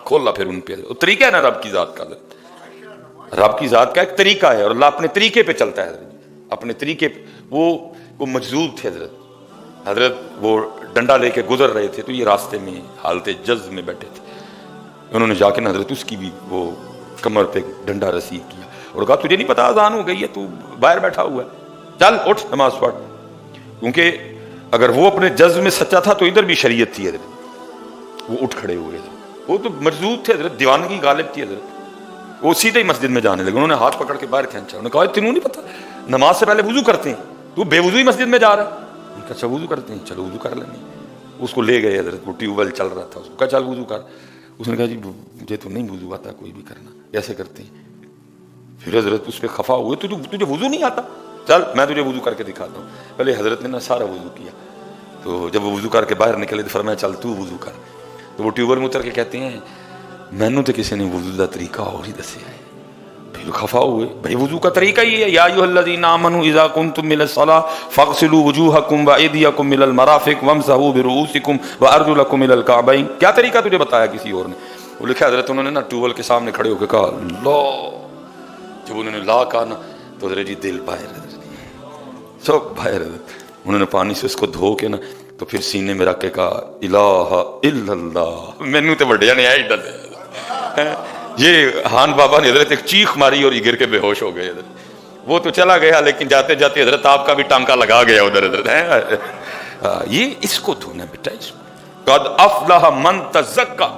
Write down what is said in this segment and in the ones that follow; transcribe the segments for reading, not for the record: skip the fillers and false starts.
کھولا پھر ان پہ. وہ طریقہ ہے نا رب کی ذات کا, رب کی ذات کا ایک طریقہ ہے اور اللہ اپنے طریقے پہ چلتا ہے, اپنے طریقے پہ. وہ مجذوب تھے حضرت وہ ڈنڈا لے کے گزر رہے تھے تو یہ راستے میں حالت جذب میں بیٹھے تھے. انہوں نے جا کے حضرت اس کی بھی وہ کمر پہ ڈنڈا رسید کیا اور کہا تجھے نہیں پتا اذان ہو گئی ہے, تو باہر بیٹھا ہوا ہے, چل اٹھ نماز پڑھ. کیونکہ اگر وہ اپنے جذب میں سچا تھا تو ادھر بھی شریعت تھی حضرت. وہ اٹھ کھڑے ہوئے تھے, وہ تو مجذوب تھے حضرت, دیوانگی غالب تھی حضرت. وہ سیدھے ہی مسجد میں جانے لگے. انہوں نے ہاتھ پکڑ کے باہر کھینچا. انہوں نے کہا تینوں نہیں پتا نماز سے پہلے وضو کرتے ہیں, تو بے وضو ہی مسجد میں جا رہا ہے. ان کا اچھا وضو کرتے ہیں, چلو وضو کر لیں گے. اس کو لے گئے حضرت, وہ ٹیوب ویل چل رہا تھا, اس کو کہا چل وضو کر. اس نے کہا جی مجھے تو نہیں وضو آتا کوئی بھی کرنا, ایسے کرتے ہیں. پھر حضرت اس پہ خفا ہوئے, تجھے وضو نہیں آتا, چل میں تجھے وضو کر کے دکھاتا ہوں. پہلے حضرت نے نا سارا وضو کیا, تو جب وہ وضو کر کے باہر نکلے تو فرمایا چل تو وضو کر. تو وہ ٹیوب ویل میں اتر کے کہتے ہیں مینوں تو کسی نے وضو کا طریقہ اور ہی دسیا ہے. پھر خفا ہوئے, بھائی وضو کا طریقہ ہی ہے, یا ایھا الذین آمنوا اذا کنتم الى الصلاۃ فاغسلوا وجوہکم وایدیکم الى المرافق وامسحوا برؤوسکم وارجلکم الى الکعبین. کیا طریقہ تجھے بتایا کسی اور نے؟ وہ لکھا حضرت انہوں نے نا ٹیوب ویل کے سامنے کھڑے ہو کے کہا اللہ. جب انہوں نے لا کہا نا تو حضرت جی دل باہر حضرت سب باہر حضرت. انہوں نے پانی سے اس کو دھو کے نا تو پھر سینے میں رکھ کے کہا الہ الا اللہ. مینوں تے وڈیا نے ایڈ دے. یہ ہان بابا نے حضرت ایک چیخ ماری اور یہ گر کے بے ہوش ہو گئے حضرت. وہ تو چلا گیا لیکن جاتے جاتے حضرت آپ کا بھی ٹانکا لگا گیا ادھر حضرت. یہ اس کو دھونا بیٹا, اس کو قد افلح من تزکا.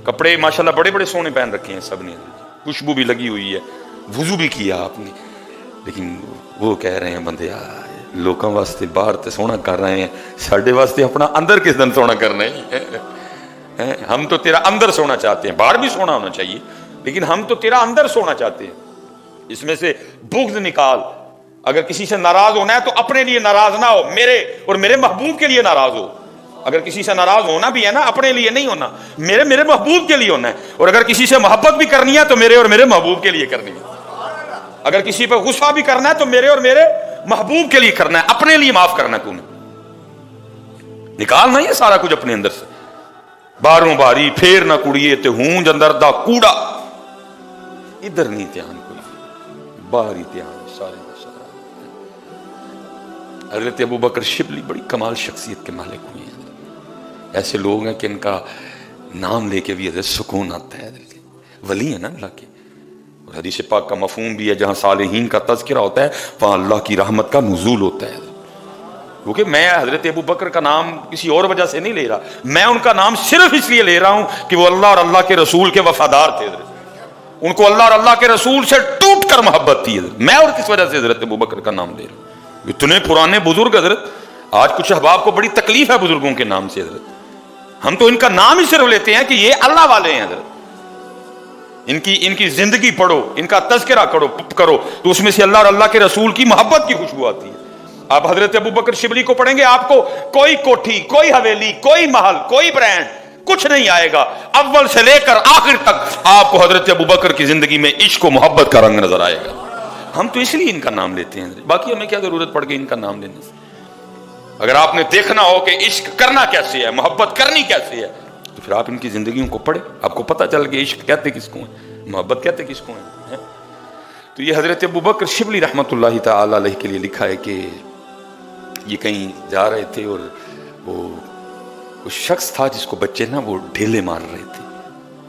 کپڑے ماشاءاللہ بڑے بڑے سونے پہن رکھے ہیں سب نے, خوشبو بھی لگی ہوئی ہے, وضو بھی کیا آپ نے, لیکن وہ کہہ رہے ہیں بندے لوکاں واسطے باہر تے سونا کر رہے ہیں, ساڈے واسطے اپنا اندر کس دن سونا کرنا ہے. ہم تو تیرا اندر سونا چاہتے ہیں, باہر بھی سونا ہونا چاہیے لیکن ہم تو تیرا اندر سونا چاہتے ہیں. اس میں سے بغض نکال. اگر کسی سے ناراض ہونا ہے تو اپنے لیے ناراض نہ ہو, میرے اور میرے محبوب کے لیے ناراض ہو. اگر کسی سے ناراض ہونا بھی ہے نا اپنے لیے نہیں ہونا, میرے محبوب کے لیے ہونا ہے. اور اگر کسی سے محبت بھی کرنی ہے تو میرے اور میرے محبوب کے لیے کرنی ہے. اگر کسی پہ غصہ بھی کرنا ہے تو میرے اور میرے محبوب کے لیے کرنا ہے, اپنے لیے معاف کرنا ہے. تو نے نکالنا یہ سارا کچھ اپنے اندر سے. باروں باری پھیر نہ کڑیے تے ہوں جندر دا کوڑا. ادھر نہیں دھیان کوئی, باہر ہی دھیان سارے کا سارا. حضرت ابو بکر شبلی بڑی کمال شخصیت کے مالک ہوئے ہیں. ایسے لوگ ہیں کہ ان کا نام لے کے بھی حضرت سکون آتا ہے. ولی ہیں نا اللہ کے. اور حدیث پاک کا مفہوم بھی ہے جہاں صالحین کا تذکرہ ہوتا ہے وہاں اللہ کی رحمت کا نزول ہوتا ہے. کیونکہ میں حضرت ابو بکر کا نام کسی اور وجہ سے نہیں لے رہا, میں ان کا نام صرف اس لیے لے رہا ہوں کہ وہ اللہ اور اللہ کے رسول کے وفادار تھے. ان کو اللہ اور اللہ کے رسول سے ٹوٹ کر محبت تھی. میں اور کس وجہ سے حضرت ابو بکر کا نام لے رہا ہوں؟ اتنے پرانے بزرگ حضرت. آج کچھ احباب کو بڑی تکلیف ہے بزرگوں کے نام سے حضرت. ہم تو ان کا نام ہی صرف لیتے ہیں کہ یہ اللہ والے ہیں حضرت. ان کی زندگی پڑھو, ان کا تذکرہ کرو تو اس میں سے اللہ اور اللہ کے رسول کی محبت کی خوشبو آتی ہے. آپ حضرت ابو بکر شبلی کو پڑھیں گے, آپ کو کوئی کوٹھی, کوئی حویلی, کوئی محل, کوئی برانڈ کچھ نہیں آئے گا. اول سے لے کر آخر تک آپ کو حضرت ابو بکر کی زندگی میں عشق و محبت کا رنگ نظر آئے گا. ہم تو اس لیے ان کا نام لیتے ہیں, باقی ہمیں کیا ضرورت پڑ گئی ان کا نام لینے سے. اگر آپ نے دیکھنا ہو کہ عشق کرنا کیسے ہے, محبت کرنی کیسے ہے, تو پھر آپ ان کی زندگیوں کو پڑھیں, آپ کو پتہ چل کہ عشق کہتے کس کو ہیں, محبت کہتے کس کو ہیں. تو یہ حضرت ابو بکر شبلی رحمۃ اللہ تعالی علیہ کے لیے لکھا ہے کہ یہ کہیں جا رہے تھے اور وہ شخص تھا جس کو بچے نا وہ ڈھیلے مار رہے تھے,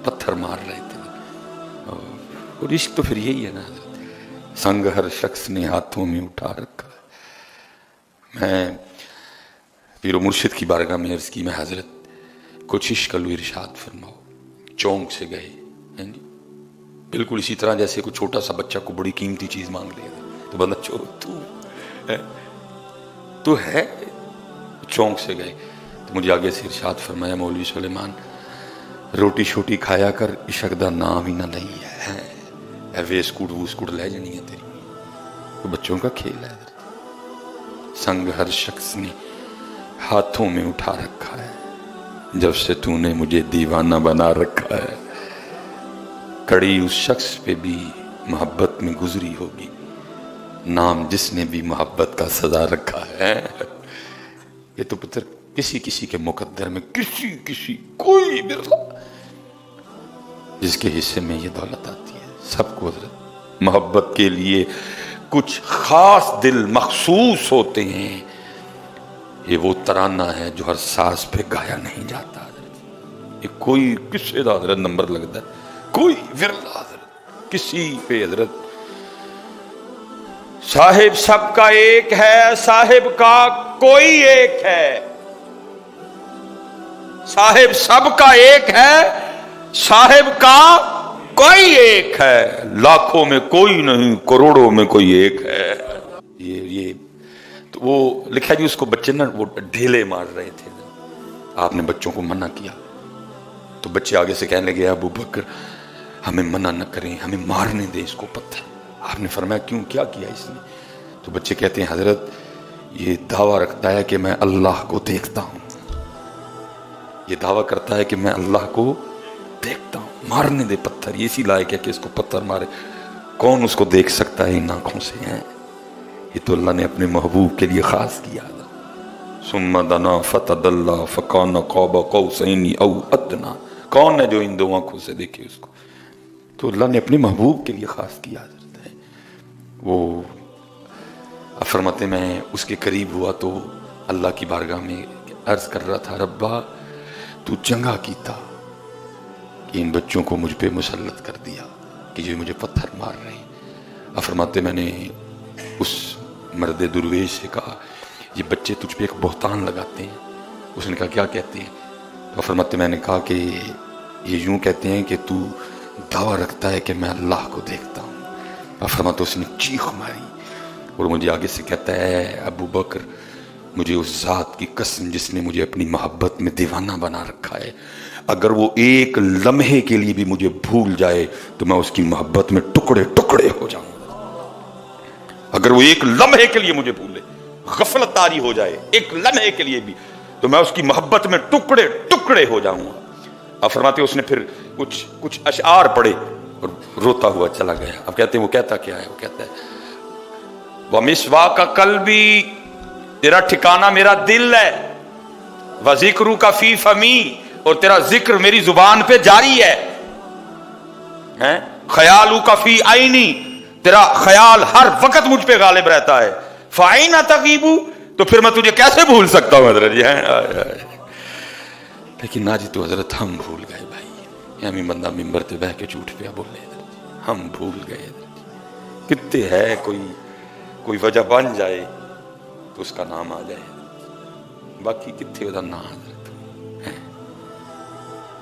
پتھر مار رہے تھے. اور عشق تو پھر یہی ہے نا, سنگ ہر شخص نے ہاتھوں میں اٹھا رکھا. میں پیر و مرشد کی بارگاہ میں عرض کی, میں حضرت کچھ عشق کا ارشاد فرماؤ. چونک سے گئے بالکل اسی طرح جیسے کوئی چھوٹا سا بچہ کو بڑی قیمتی چیز مانگ لے تو بندہ تو ہے. چونک سے گئے تو مجھے آگے سے ارشاد فرمایا, مولوی سلیمان روٹی شوٹی کھایا کر, عشق دا نام ہی نہ نہیں ہے. ویسکوٹ ووسکوٹ لے جانی ہے تیری, تو بچوں کا کھیل ہے. سنگ ہر شخص نے ہاتھوں میں اٹھا رکھا ہے, جب سے تو نے مجھے دیوانہ بنا رکھا ہے. کڑی اس شخص پہ بھی محبت میں گزری ہوگی, نام جس نے بھی محبت کا سزا رکھا ہے. یہ تو پتر کسی کے مقدر میں کسی کوئی بھی جس کے حصے میں یہ دولت آتی ہے. سب کو حضرت محبت کے لیے کچھ خاص دل مخصوص ہوتے ہیں. یہ وہ ترانہ ہے جو ہر ساز پہ گایا نہیں جاتا حضرت. یہ کوئی کسی دا حضرت نمبر لگتا ہے, کوئی ورلا حضرت کسی پہ حضرت. صاحب سب کا ایک ہے, صاحب کا کوئی ایک ہے. صاحب سب کا ایک ہے, صاحب کا کوئی ایک ہے. لاکھوں میں کوئی نہیں, کروڑوں میں کوئی ایک ہے. یہ تو وہ لکھا جی, اس کو بچے نا وہ ڈھیلے مار رہے تھے. آپ نے بچوں کو منع کیا تو بچے آگے سے کہنے لگے ابو بکر ہمیں منع نہ کریں, ہمیں مارنے دیں اس کو پتھر. آپ نے فرمایا کیوں, کیا کیا اس نے؟ تو بچے کہتے ہیں حضرت یہ دعویٰ رکھتا ہے کہ میں اللہ کو دیکھتا ہوں, یہ دعویٰ کرتا ہے کہ میں اللہ کو دیکھتا ہوں, مارنے دے پتھر. یہ اسی لائق ہے کہ اس کو پتھر مارے. کون اس کو دیکھ سکتا ہے ان آنکھوں سے ہیں؟ یہ تو اللہ نے اپنے محبوب کے لیے خاص کیا. ثم دنا فتدلی فکان قاب قوسین او ادنا. کون ہے جو ان دو آنکھوں سے دیکھے اس کو؟ تو اللہ نے اپنے محبوب کے لیے خاص کیا حضرت ہے. وہ فرماتے میں اس کے قریب ہوا تو اللہ کی بارگاہ میں عرض کر رہا تھا ربا تو چنگا کیتا کہ ان بچوں کو مجھ پہ مسلط کر دیا کہ جو مجھے پتھر مار رہے ہیں. فرماتے میں نے اس مرد درویش سے کہا یہ بچے تجھ پہ ایک بہتان لگاتے ہیں. اس نے کہا کیا کہتے ہیں؟ تو فرماتے میں نے کہا کہ یہ یوں کہتے ہیں کہ تو دعویٰ رکھتا ہے کہ میں اللہ کو دیکھتا ہوں. فرماتے اس نے چیخ ماری اور مجھے آگے سے کہتا ہے ابو بکر مجھے اس ذات کی قسم جس نے مجھے اپنی محبت میں دیوانہ بنا رکھا ہے, اگر وہ ایک لمحے کے لیے بھی مجھے بھول جائے تو میں اس کی محبت میں ٹکڑے ٹکڑے ہو جاؤں. اگر وہ ایک لمحے کے لیے مجھے بھولے, غفلت طاری ہو جائے ایک لمحے کے لیے بھی, تو میں اس کی محبت میں ٹکڑے ٹکڑے ہو جاؤں گا. اب فرماتے اس نے پھر کچھ اشعار پڑھے اور روتا ہوا چلا گیا. اب کہتے ہیں وہ کہتا کیا ہے؟ وہ کہتا ہے وَمِسْوَاكَ قَلْبِي, تیرا ٹھکانہ میرا دل ہے, وَذِكْرُكَ فِي فَمِي, اور تیرا ذکر میری زبان پہ جاری ہے, خیالُكَ فِي عَيْنِي, تیرا خیال ہر وقت مجھ پہ غالب رہتا ہے, فَأَيْنَ تَغِيبُ, تو پھر میں تجھے کیسے بھول سکتا ہوں حضرت جی. لیکن نا جی تو حضرت ہم بھول گئے بھائی. ہمیں بندہ ممبر تے بہ کے جھوٹ پہ بولے حضرت, ہم بھول گئے حضرت. کتے ہے کوئی وجہ بن جائے تو اس کا نام آ جائے, باقی کتھے ہوتا نا حضرت,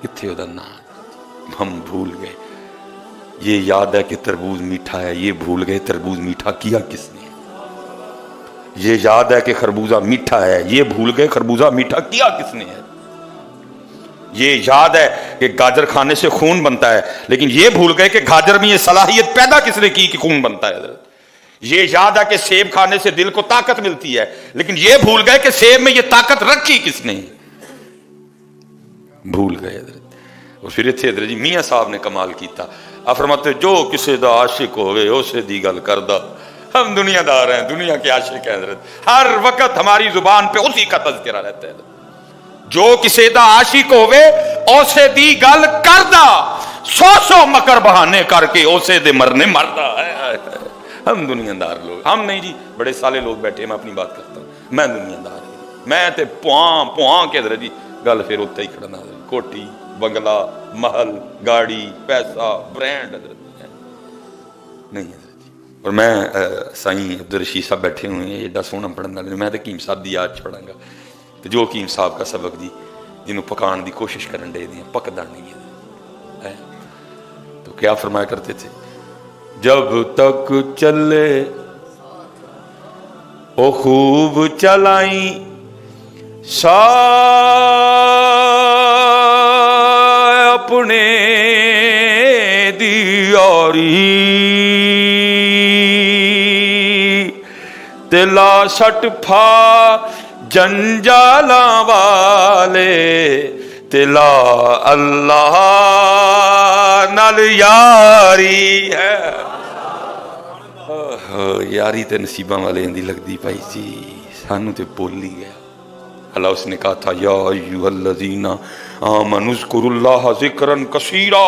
کتھے ہوتا نا حضرت. ہم بھول گئے. یہ یاد ہے کہ تربوز میٹھا ہے, یہ بھول گئے تربوز میٹھا کیا کس نے. یہ یاد ہے کہ خربوزہ میٹھا ہے, یہ بھول گئے خربوزہ میٹھا کیا کس نے ہے. یہ یاد ہے کہ گاجر کھانے سے خون بنتا ہے, لیکن یہ بھول گئے کہ گاجر میں یہ صلاحیت پیدا کس نے کی کہ خون بنتا ہے حضرت. یہ یاد ہے کہ سیب کھانے سے دل کو طاقت ملتی ہے, لیکن یہ بھول گئے کہ سیب میں یہ طاقت رکھی کس نے. بھول گئے حضرت. اور پھر اتنے حضرت جی میاں صاحب نے کمال کیتا. آپ فرماتے جو کسی دا عاشق ہوئے اسے دی گل کردہ. ہم دنیا دار ہیں, دنیا کے عاشق ہیں حضرت, ہر وقت ہماری زبان پہ اسی کا تذکرہ رہتا ہے. جو کسی دا عاشق ہوئے اسے دی گل کردہ, سو مکر بہانے کر کے اسے دے مرنے مردہ. ہم دنیا دار لوگ, ہم نہیں جی بڑے سالے لوگ بیٹھے, میں اپنی بات کرتا ہوں, میں دنیا دار ہوں, میں تے پوہاں کے حضرت جی گل پھر اتنے ہی کھڑنا. کوٹھی بنگلہ محل گاڑی پیسہ برانڈ حضرت نہیں حضرت جی. اور میں سائیں عبدالرشید صاحب بیٹھے ہوئے ہیں, ایڈا سونا پڑھنے والے, میں تو حکیم صاحب دی یاد چھوڑاں گا. تو جو حکیم صاحب کا سبق جی جنہوں پکان دی کوشش کرن دے دیا پکدا نہیں ہے. تو کیا فرمایا کرتے تھے, جب تک چلے او خوب چلائیں اپنے دیاری, تلا سٹ پھا جنجالاں والے, تلا اللہ نال یاری ہے. یاری تے نصیباں والے دی لگدی پائی سی, سانو تے بول ہی گیا. اللہ اس نے کہا تھا یا ایھا الذین آمنوا اذکروا اللہ ذکرا کثیرا,